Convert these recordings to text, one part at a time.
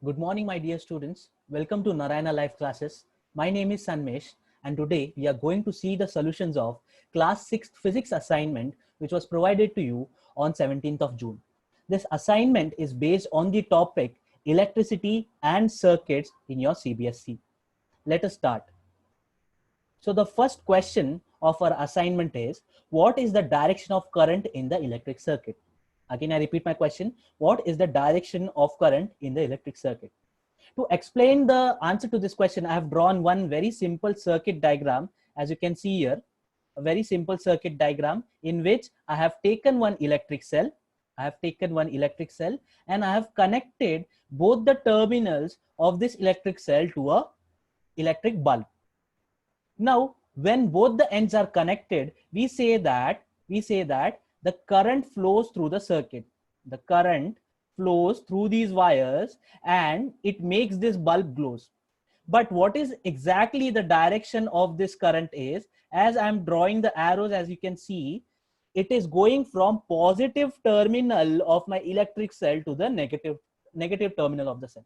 Good morning, my dear students. Welcome to Narayana Live classes. My name is Sanmesh, and today we are going to see the solutions of class 6th physics assignment, which was provided to you on 17th of June. This assignment is based on the topic electricity and circuits in your CBSE. Let us start. So the first question of our assignment is, what is the direction of current in the electric circuit? Again, I repeat my question. What is the direction of current in the electric circuit? To explain the answer to this question, I have drawn one very simple circuit diagram. As you can see here, a very simple circuit diagram in which I have taken one electric cell. And I have connected both the terminals of this electric cell to a electric bulb. Now, when both the ends are connected, we say that the current flows through the circuit. The current flows through these wires and it makes this bulb glows. But what is exactly the direction of this current is, as I'm drawing the arrows, as you can see, it is going from positive terminal of my electric cell to the negative terminal of the cell.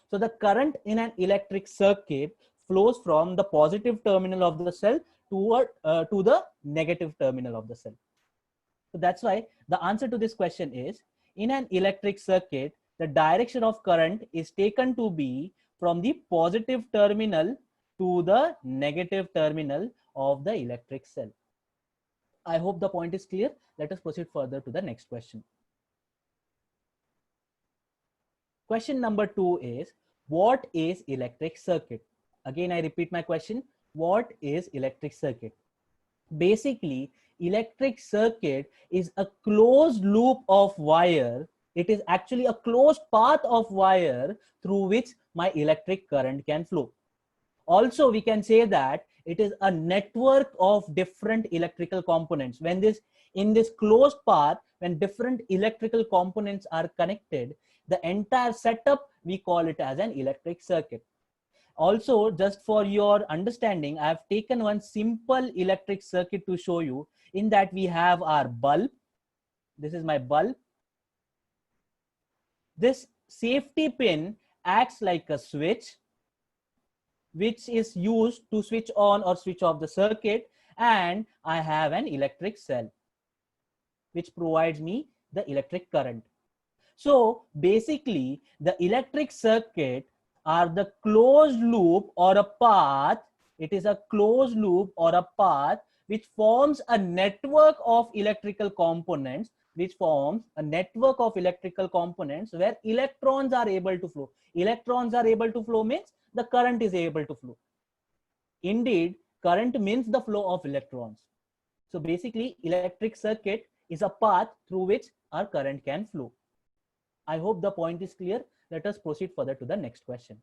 So the current in an electric circuit flows from the positive terminal of the cell to the negative terminal of the cell. So that's why the answer to this question is, in an electric circuit, the direction of current is taken to be from the positive terminal to the negative terminal of the electric cell. I hope the point is clear. Let us proceed further to the next question. Question number 2 is, what is electric circuit? Again, I repeat my question. What is electric circuit? Basically, electric circuit is a closed loop of wire. It is actually a closed path of wire through which my electric current can flow. Also, we can say that it is a network of different electrical components. In this closed path, when different electrical components are connected, the entire setup, we call it as an electric circuit. Also, just for your understanding, I have taken one simple electric circuit to show you. In that, we have our bulb. This is my bulb. This safety pin acts like a switch, which is used to switch on or switch off the circuit, and I have an electric cell which provides me the electric current. So basically, the electric circuit are the closed loop or a path. It is a closed loop or a path which forms a network of electrical components, where electrons are able to flow. Electrons are able to flow means the current is able to flow. Indeed, current means the flow of electrons. So basically, electric circuit is a path through which our current can flow. I hope the point is clear. Let us proceed further to the next question.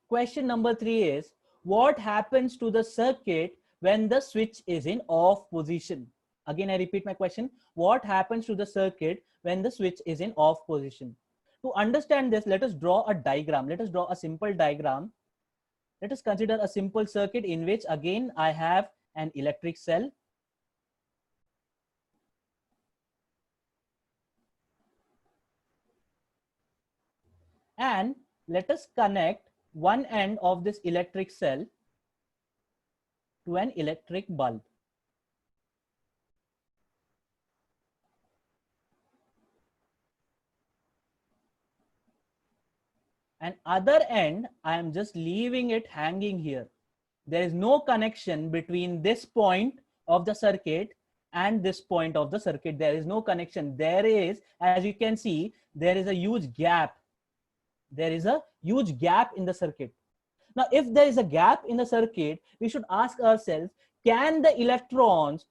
Question number 3 is, what happens to the circuit when the switch is in off position? Again, I repeat my question. What happens to the circuit when the switch is in off position? To understand this, let us draw a diagram. Let us draw a simple diagram. Let us consider a simple circuit in which, again, I have an electric cell. And let us connect one end of this electric cell to an electric bulb. And other end, I am just leaving it hanging here. There is no connection between this point of the circuit and this point of the circuit. There is no connection. There is, as you can see, there is a huge gap. There is a huge gap in the circuit. Now, if there is a gap in the circuit, we should ask ourselves, can the electrons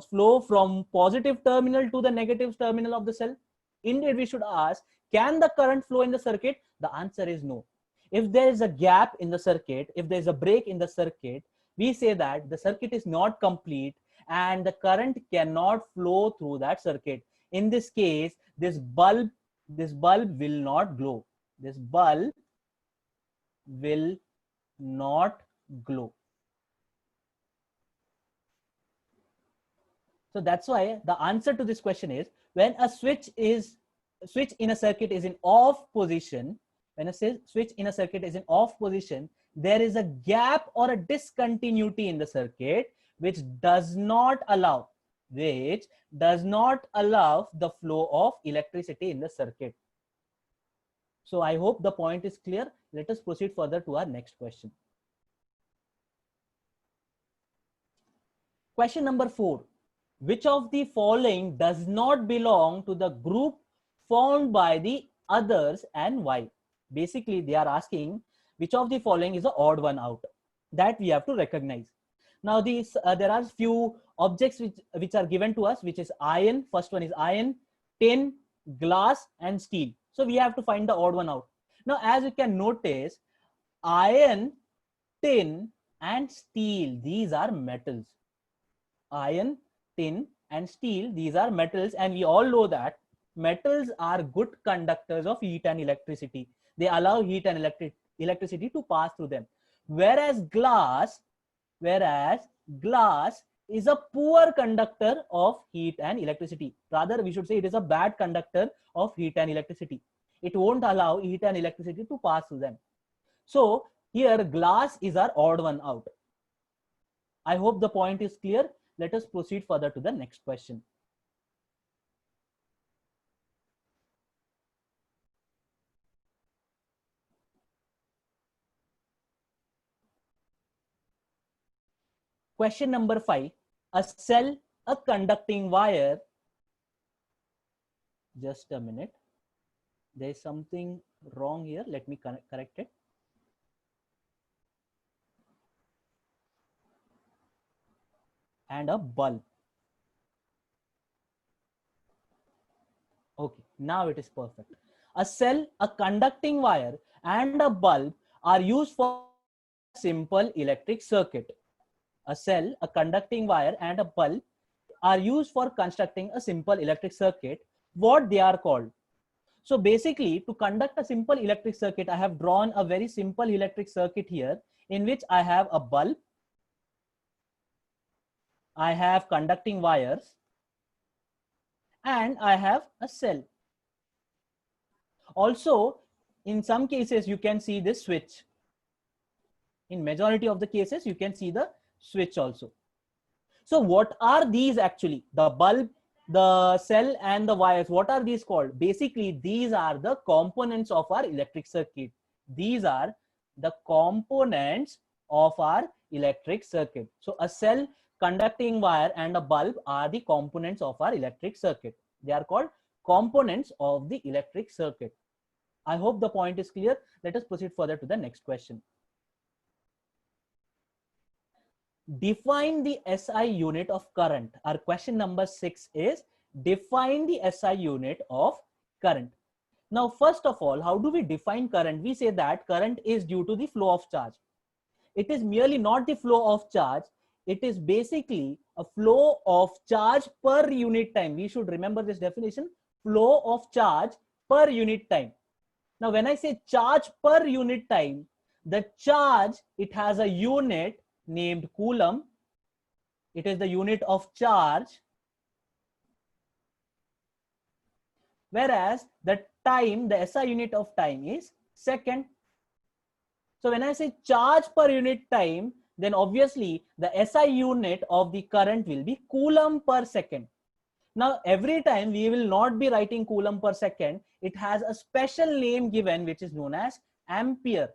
flow from positive terminal to the negative terminal of the cell? Indeed, we should ask, can the current flow in the circuit? The answer is no. If there is a gap in the circuit, if there is a break in the circuit, we say that the circuit is not complete and the current cannot flow through that circuit. In this case, this bulb will not glow. This bulb will not glow. So that's why the answer to this question is, when a switch in a circuit is in off position, when a switch in a circuit is in off position, there is a gap or a discontinuity in the circuit which does not allow the flow of electricity in the circuit. So I hope the point is clear. Let us proceed further to our next question. Question number 4. Which of the following does not belong to the group formed by the others and why? Basically, they are asking which of the following is the odd one out. That we have to recognize. Now, there are few objects which are given to us, which is iron. First one is iron, tin, glass, and steel. So we have to find the odd one out. Now, as you can notice, iron, tin, and steel, these are metals. Iron, tin, and steel, these are metals, and we all know that metals are good conductors of heat and electricity. They allow heat and electricity to pass through them. Whereas glass is a poor conductor of heat and electricity. Rather, we should say it is a bad conductor of heat and electricity. It won't allow heat and electricity to pass through them. So here glass is our odd one out. I hope the point is clear. Let us proceed further to the next question. Question number 5. A cell, a conducting wire. Just a minute. There is something wrong here. Let me correct it. And a bulb. Okay, now it is perfect. A cell, a conducting wire, and a bulb are used for simple electric circuit. A cell, a conducting wire, and a bulb are used for constructing a simple electric circuit. What they are called? So basically, to conduct a simple electric circuit, I have drawn a very simple electric circuit here, in which I have a bulb, I have conducting wires, and I have a cell. Also, in some cases, you can see this switch. In majority of the cases, you can see the switch also. So what are these actually? The bulb, the cell, and the wires, what are these called? Basically, these are the components of our electric circuit. These are the components of our electric circuit. So a cell, conducting wire, and a bulb are the components of our electric circuit. They are called components of the electric circuit. I hope the point is clear. Let us proceed further to the next question. Define the SI unit of current. Our question number 6 is define the SI unit of current. Now, first of all, how do we define current? We say that current is due to the flow of charge. It is merely not the flow of charge. It is basically a flow of charge per unit time. We should remember this definition, flow of charge per unit time. Now, when I say charge per unit time, the charge, it has a unit named coulomb. It is the unit of charge. Whereas the time, the SI unit of time is second. So when I say charge per unit time, then obviously the SI unit of the current will be coulomb per second. Now, every time we will not be writing coulomb per second. It has a special name given, which is known as ampere,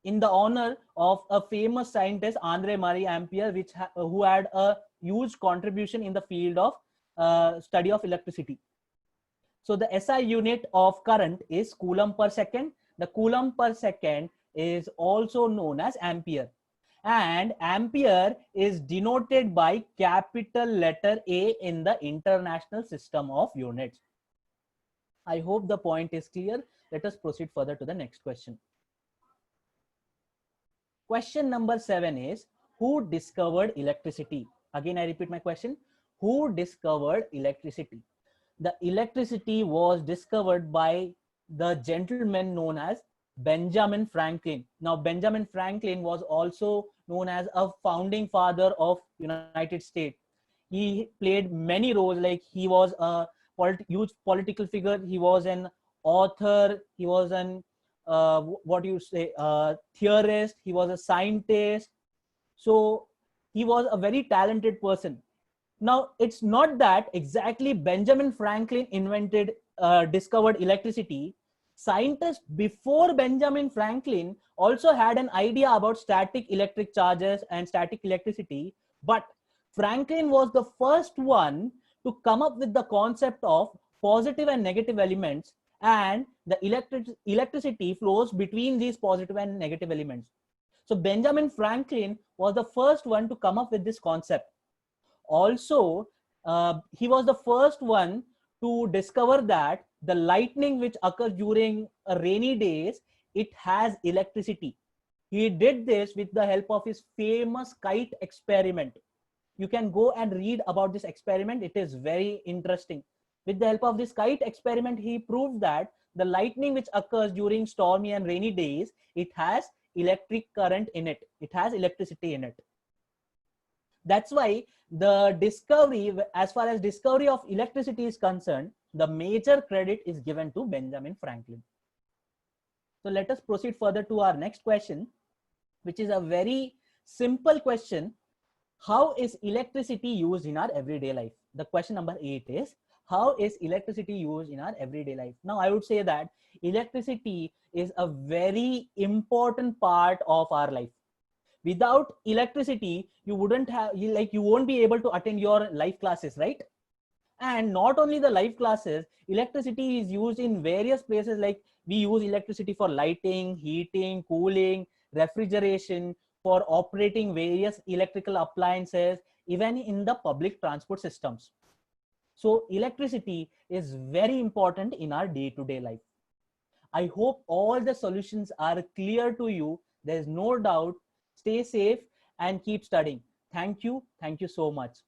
in the honor of a famous scientist, Andre Marie Ampere, who had a huge contribution in the field of study of electricity. So the SI unit of current is coulomb per second. The coulomb per second is also known as ampere. And ampere is denoted by capital letter A in the International System of Units. I hope the point is clear. Let us proceed further to the next question. Question number 7 is, who discovered electricity? Again, I repeat my question. Who discovered electricity? The electricity was discovered by the gentleman known as Benjamin Franklin. Now, Benjamin Franklin was also known as a founding father of United States. He played many roles, like he was a huge political figure, he was an author, he was an what you say theorist, he was a scientist. So he was a very talented person. Now, it's not that exactly Benjamin Franklin discovered electricity. Scientists before Benjamin Franklin also had an idea about static electric charges and static electricity, but Franklin was the first one to come up with the concept of positive and negative elements, and the electricity flows between these positive and negative elements. So Benjamin Franklin was the first one to come up with this concept. Also, he was the first one to discover that the lightning which occurs during rainy days, it has electricity. He did this with the help of his famous kite experiment. You can go and read about this experiment. It is very interesting. With the help of this kite experiment, he proved that the lightning which occurs during stormy and rainy days, it has electric current in it. It has electricity in it. That's why the discovery, as far as discovery of electricity is concerned, the major credit is given to Benjamin Franklin. So let us proceed further to our next question, which is a very simple question. How is electricity used in our everyday life? The question number 8 is, how is electricity used in our everyday life? Now, I would say that electricity is a very important part of our life. Without electricity, you won't be able to attend your live classes, right? And not only the live classes, electricity is used in various places. Like we use electricity for lighting, heating, cooling, refrigeration, for operating various electrical appliances, even in the public transport systems. So electricity is very important in our day-to-day life. I hope all the solutions are clear to you. There is no doubt. Stay safe and keep studying. Thank you. Thank you so much.